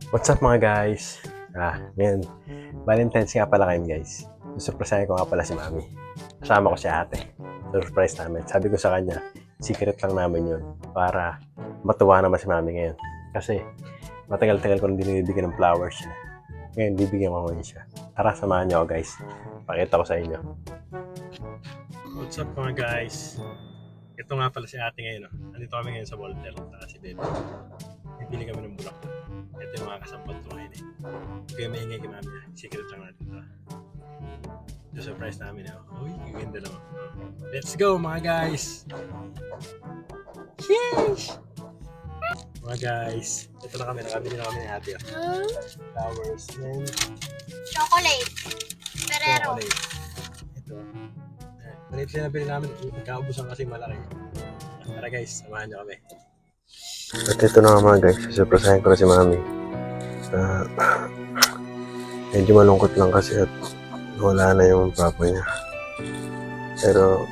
What's up mga guys? Ngayon, Valentine's nga pala kayo guys. Surprisein ko nga pala si Mami. Kasama ko si ate. Surprise namin. Sabi ko sa kanya, secret lang namin yun para matuwa naman si Mami ngayon. Kasi matagal-tagal ko nang dinibigyan ng flowers niya. Ngayon, bibigyan ko ngayon siya. Tara, samahan niyo ako guys. Pakita ko sa inyo. What's up mga guys? Ito nga pala si ate ngayon. Nandito kami ngayon sa Walter. Saka si Bebe. Bibili kami ng bulak. Ito yung mga kasampal ko ngayon eh. Kaya maingay kay Mami. Secret lang natin ito. Ito surprise namin. Uy, ganda lang. Let's go mga guys! Sheesh! Mga guys, ito na kami. Nakabili na kami ni ate. Flowers and Chocolate. Ferrero. chocolate. Ito. Ganito siya nabili namin. Kaubusan kasi malaki. Tara guys, samahan niyo kami. At ito na nga mga guys, surprisein ko na si Mami. Medyo malungkot lang kasi at wala na yung papa niya. Pero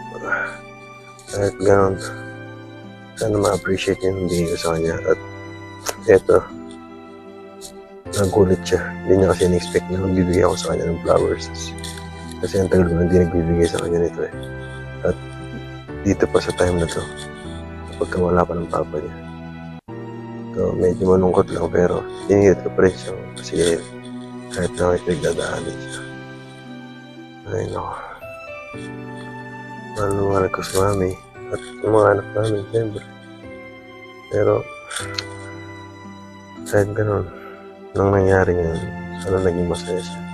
kahit gano'n, sana ma-appreciate yung bigay ko sa kanya. At eto, nagulit siya. Hindi niya kasi in-expect na magbibigay ako sa kanya ng flowers. Kasi ang tagal ko na hindi nagbibigay sa kanya nito eh. At dito pa sa time na to, kapag wala pa ng papa niya. So, medyo malungkot lang pero ingat ko pa rin siya kasi kahit na may pinagdadaanin siya. Ay nako. Mahal ko si Mami at yung mga anak namin siyempre. Pero kahit ganun, nang nangyari ngayon, sana naging masaya siya.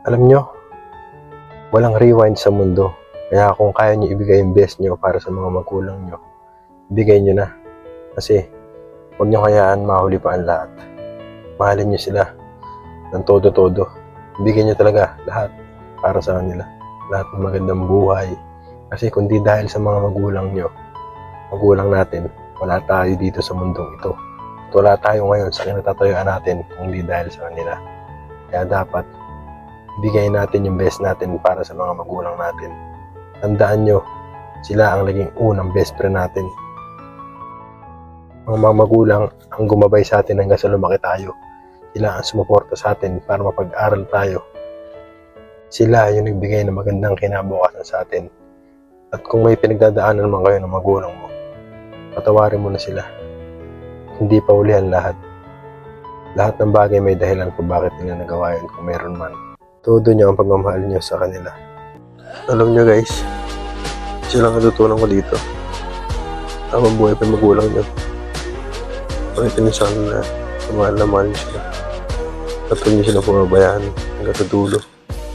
Alam nyo, walang rewind sa mundo. Kaya kung kaya nyo ibigay yung best nyo para sa mga magulang nyo, ibigay nyo na. Kasi huwag nyo hayaan mahuli pa ang lahat. Mahalin nyo sila ng todo-todo. Ibigay nyo talaga lahat para sa kanila. Lahat ng magandang buhay. Kasi kung di dahil sa mga magulang nyo, magulang natin, wala tayo dito sa mundong ito. At wala tayo ngayon sa kinatatayuan natin kung di dahil sa kanila. Kaya dapat ibigay natin yung best natin para sa mga magulang natin. Tandaan nyo, sila ang naging unang best friend natin. Ang mga magulang ang gumabay sa atin hanggang sa lumaki tayo. Sila ang sumuporta sa atin para mapag-aral tayo. Sila yung nagbigay ng magandang kinabukasan sa atin. At kung may pinagdadaanan naman kayo ng magulang mo, patawarin mo na sila. Hindi pa ulihan lahat. Lahat ng bagay may dahilan kung bakit nila nagawa yun kung meron man. Todo niyo ang pagmamahal niyo sa kanila. Alam niyo guys, isa lang natutunan ko dito. Habang buhay pa yung magulang niyo. Pakita niyo sa kanila na mahal niyo sila. At huwag niyo sila pumabayaan hanggang sa dulo.